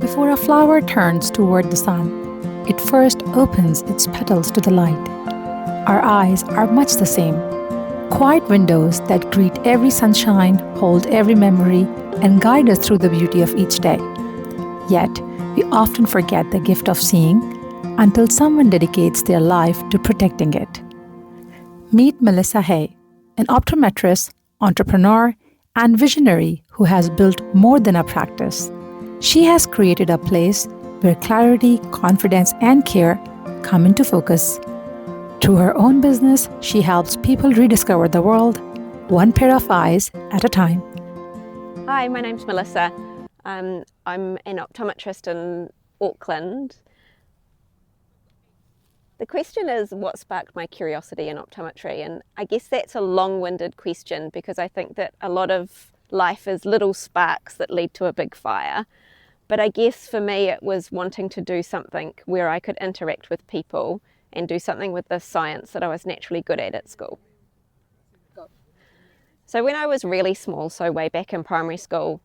Before a flower turns toward the sun, it first opens its petals to the light. Our eyes are much the same. Quiet windows that greet every sunshine, hold every memory, and guide us through the beauty of each day. Yet, we often forget the gift of seeing until someone dedicates their life to protecting it. Meet Melissa Hay, an optometrist, entrepreneur, and visionary who has built more than a practice. She has created a place where clarity, confidence, and care come into focus. Through her own business, she helps people rediscover the world, one pair of eyes at a time. Hi, my name's Melissa. I'm an optometrist in Auckland. The question is, what sparked my curiosity in optometry? And I guess that's a long-winded question because I think that a lot of life is little sparks that lead to a big fire. But I guess for me it was wanting to do something where I could interact with people and do something with the science that I was naturally good at school. So when I was really small, so way back in primary school,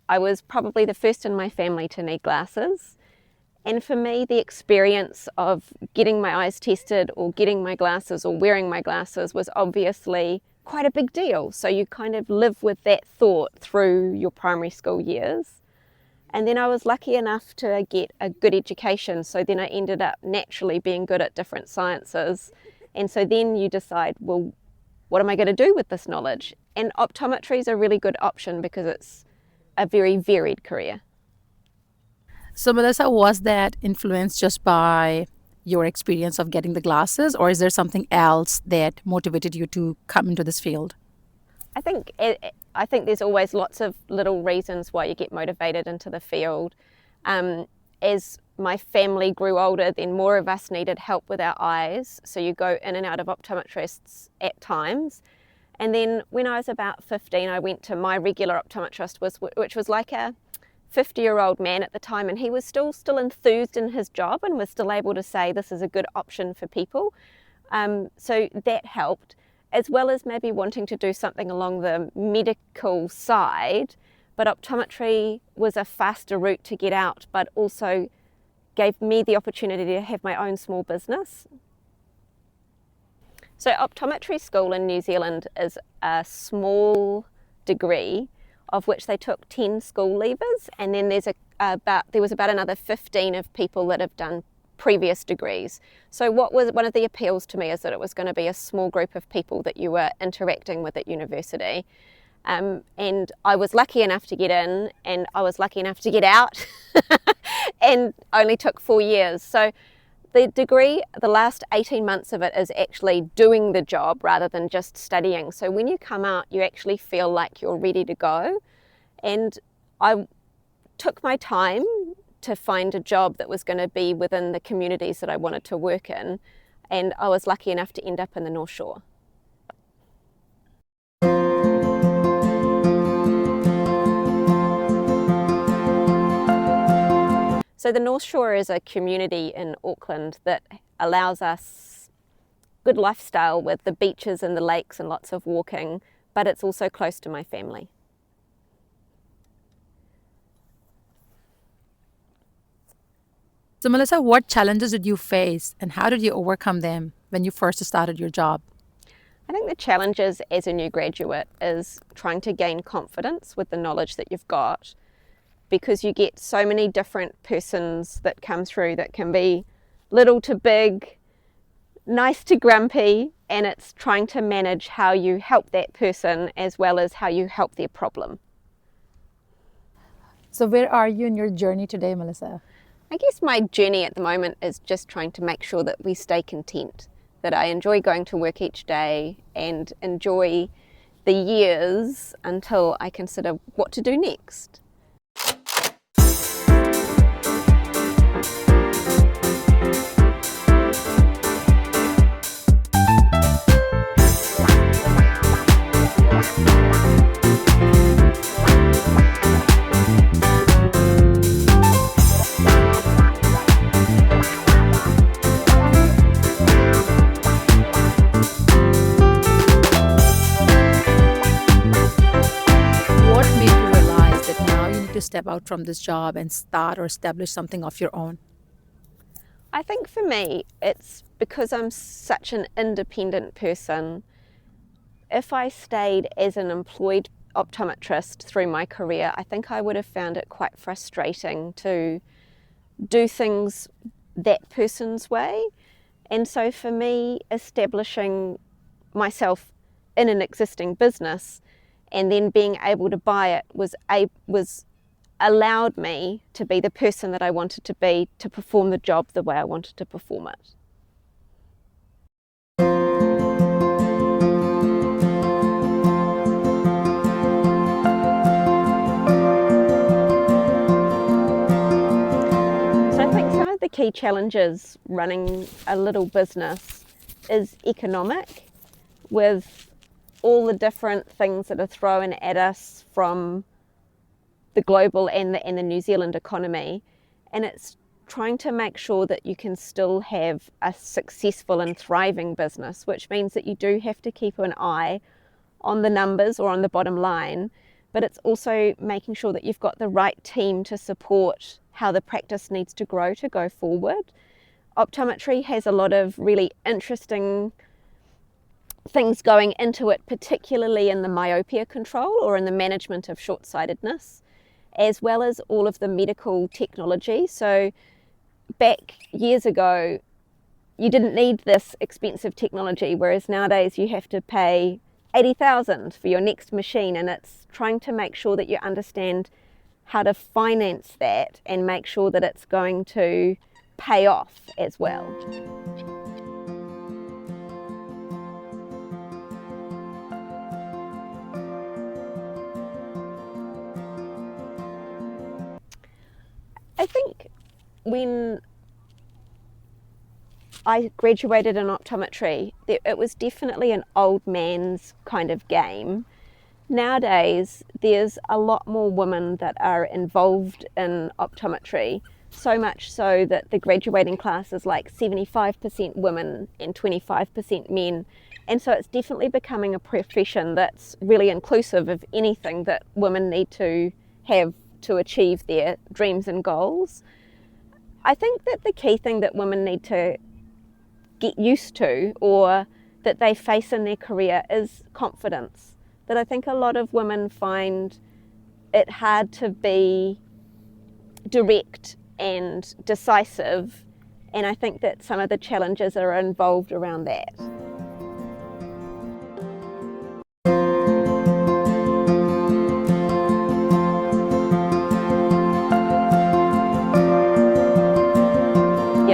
I was probably the first in my family to need glasses. And for me, the experience of getting my eyes tested or getting my glasses or wearing my glasses was obviously quite a big deal. So you kind of live with that thought through your primary school years. And then I was lucky enough to get a good education. So then I ended up naturally being good at different sciences. And so then you decide, well, what am I going to do with this knowledge? And optometry is a really good option because it's a very varied career. So, Melissa, was that influenced just by your experience of getting the glasses, or is there something else that motivated you to come into this field? I think there's always lots of little reasons why you get motivated into the field. As my family grew older, then more of us needed help with our eyes. So you go in and out of optometrists at times. And then when I was about 15, I went to my regular optometrist, which was like a 50-year-old man at the time, and he was still enthused in his job and was still able to say this is a good option for people. So that helped, as well as maybe wanting to do something along the medical side. But optometry was a faster route to get out, but also gave me the opportunity to have my own small business. So optometry school in New Zealand is a small degree of which they took 10 school leavers, and then there was about another 15 of people that have done previous degrees. So what was one of the appeals to me is that it was going to be a small group of people that you were interacting with at university. And I was lucky enough to get in, and I was lucky enough to get out and only took 4 years. So the degree, the last 18 months of it is actually doing the job rather than just studying. So when you come out, you actually feel like you're ready to go. And I took my time to find a job that was going to be within the communities that I wanted to work in. And I was lucky enough to end up in the North Shore. So the North Shore is a community in Auckland that allows us good lifestyle with the beaches and the lakes and lots of walking, but it's also close to my family. So, Melissa, what challenges did you face and how did you overcome them when you first started your job? I think the challenges as a new graduate is trying to gain confidence with the knowledge that you've got, because you get so many different persons that come through that can be little to big, nice to grumpy, and it's trying to manage how you help that person as well as how you help their problem. So, where are you in your journey today, Melissa? I guess my journey at the moment is just trying to make sure that we stay content, that I enjoy going to work each day and enjoy the years until I consider what to do next. step out from this job and start or establish something of your own? I think for me, it's because I'm such an independent person. If I stayed as an employed optometrist through my career, I think I would have found it quite frustrating to do things that person's way. And so for me, establishing myself in an existing business and then being able to buy it was allowed me to be the person that I wanted to be, to perform the job the way I wanted to perform it. So I think some of the key challenges running a little business is economic, with all the different things that are thrown at us from the global and the New Zealand economy, and it's trying to make sure that you can still have a successful and thriving business, which means that you do have to keep an eye on the numbers or on the bottom line, but it's also making sure that you've got the right team to support how the practice needs to grow to go forward. Optometry has a lot of really interesting things going into it, particularly in the myopia control or in the management of short-sightedness, as well as all of the medical technology. So back years ago, you didn't need this expensive technology, whereas nowadays you have to pay 80,000 for your next machine, and it's trying to make sure that you understand how to finance that and make sure that it's going to pay off as well. I think when I graduated in optometry, it was definitely an old man's kind of game. Nowadays, there's a lot more women that are involved in optometry, so much so that the graduating class is like 75% women and 25% men. And so it's definitely becoming a profession that's really inclusive of anything that women need to have to achieve their dreams and goals. I think that the key thing that women need to get used to, or that they face in their career, is confidence. That I think a lot of women find it hard to be direct and decisive, and I think that some of the challenges are involved around that.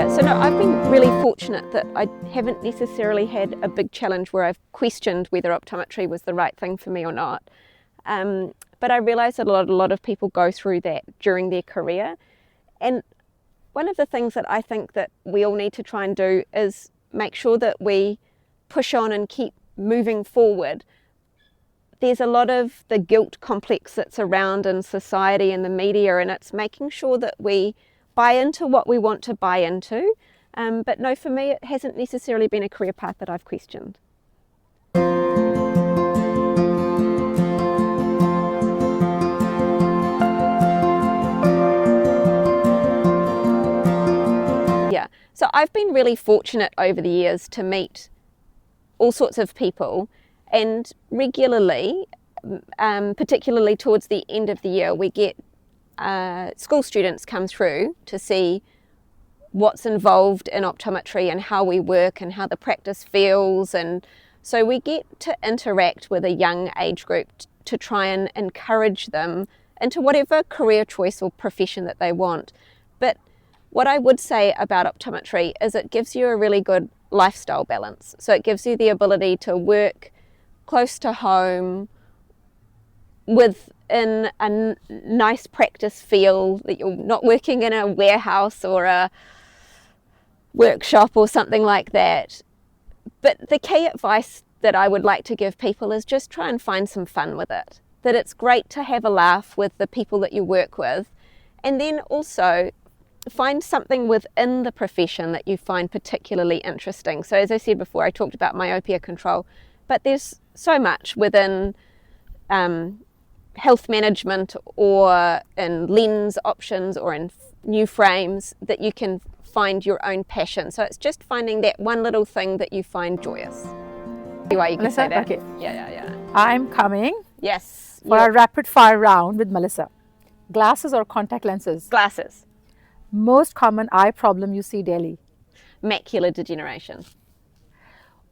So no, I've been really fortunate that I haven't necessarily had a big challenge where I've questioned whether optometry was the right thing for me or not. But I realise that a lot of people go through that during their career. And one of the things that I think that we all need to try and do is make sure that we push on and keep moving forward. There's a lot of the guilt complex that's around in society and the media, and it's making sure that we buy into what we want to buy into. But no, for me, it hasn't necessarily been a career path that I've questioned. Yeah, so I've been really fortunate over the years to meet all sorts of people, and regularly, particularly towards the end of the year, we get school students come through to see what's involved in optometry and how we work and how the practice feels, and so we get to interact with a young age group to try and encourage them into whatever career choice or profession that they want. But what I would say about optometry is it gives you a really good lifestyle balance. So it gives you the ability to work close to home within a nice practice feel, that you're not working in a warehouse or a workshop or something like that. But the key advice that I would like to give people is just try and find some fun with it. That it's great to have a laugh with the people that you work with, and then also find something within the profession that you find particularly interesting. So as I said before, I talked about myopia control, but there's so much within health management or in lens options or in new frames, that you can find your own passion. So it's just finding that one little thing that you find joyous. Anyway, you can say that. Okay. Yeah. I'm coming Yes. for a rapid fire round with Melissa. Glasses or contact lenses? Glasses. Most common eye problem you see daily? Macular degeneration.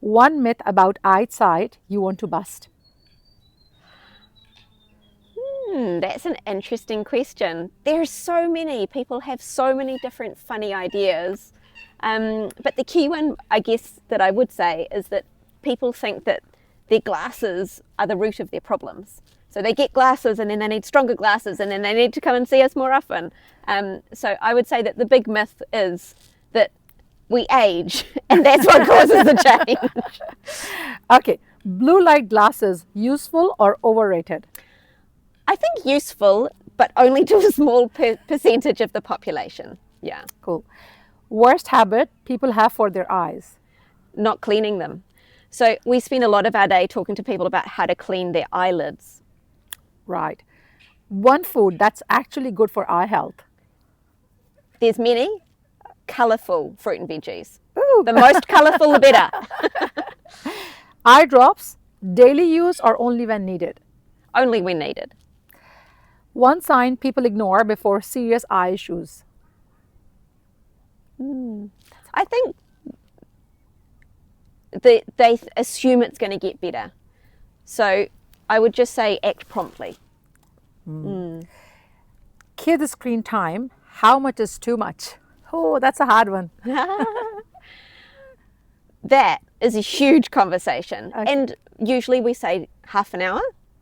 One myth about eyesight you want to bust? That's an interesting question. There's so many. People have so many different funny ideas. But the key one, I guess, that I would say is that people think that their glasses are the root of their problems. So they get glasses and then they need stronger glasses and then they need to come and see us more often. So I would say that the big myth is that we age and that's what causes the change. Okay, blue light glasses, useful or overrated? I think useful, but only to a small percentage of the population. Yeah. Cool. Worst habit people have for their eyes? Not cleaning them. So we spend a lot of our day talking to people about how to clean their eyelids. Right. One food that's actually good for eye health? There's many. Colourful fruit and veggies. Ooh. The most colourful, the better. Eye drops, daily use or only when needed? Only when needed. One sign people ignore before serious eye issues? I think they assume it's going to get better. So I would just say act promptly. Kids' screen time, how much is too much? Oh, that's a hard one. That is a huge conversation. Okay. And usually we say half an hour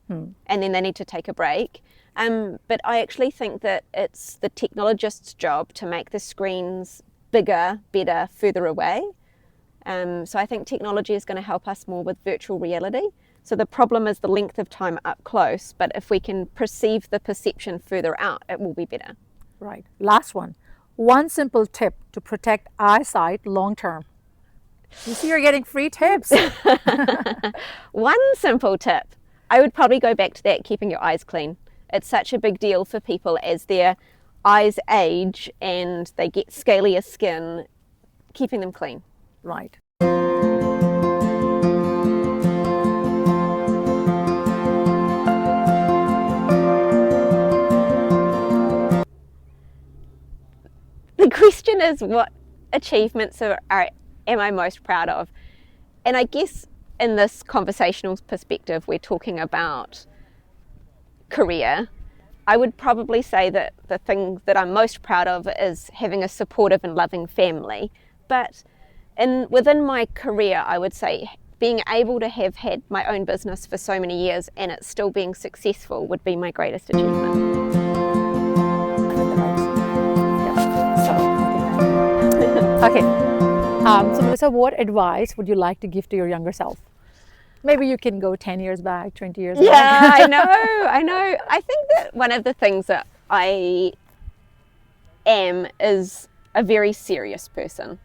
and then they need to take a break. But I actually think that it's the technologist's job to make the screens bigger, better, further away. So I think technology is going to help us more with virtual reality. So the problem is the length of time up close, but if we can perceive the perception further out, it will be better. Right. Last one. One simple tip to protect eyesight long term. You see, you're getting free tips. One simple tip. I would probably go back to that, keeping your eyes clean. It's such a big deal for people as their eyes age and they get scalier skin, keeping them clean. Right. The question is, what achievements am I most proud of? And I guess in this conversational perspective, we're talking about career. I would probably say that the thing that I'm most proud of is having a supportive and loving family. But within my career, I would say being able to have had my own business for so many years and it still being successful would be my greatest achievement. Okay. So Melissa, what advice would you like to give to your younger self? Maybe you can go 10 years back, 20 years back. Yeah, I know. I think that one of the things that I am is a very serious person.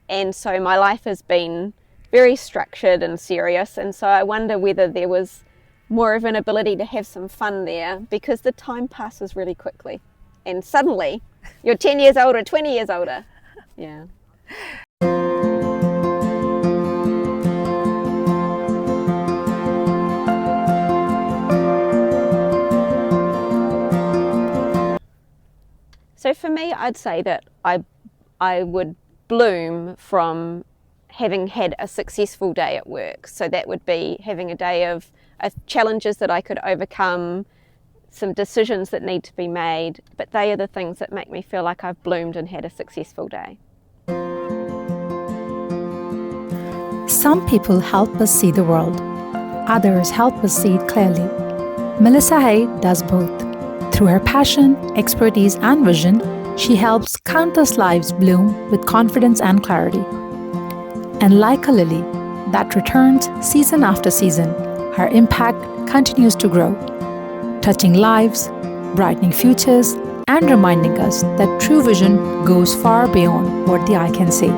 And so my life has been very structured and serious. And so I wonder whether there was more of an ability to have some fun there, because the time passes really quickly. And suddenly you're 10 years older, 20 years older. Yeah. So for me, I'd say that I would bloom from having had a successful day at work. So that would be having a day of challenges that I could overcome, some decisions that need to be made, but they are the things that make me feel like I've bloomed and had a successful day. Some people help us see the world. Others help us see it clearly. Melissa Hay does both. Through her passion, expertise, and vision, she helps countless lives bloom with confidence and clarity. And like a lily that returns season after season, her impact continues to grow, touching lives, brightening futures, and reminding us that true vision goes far beyond what the eye can see.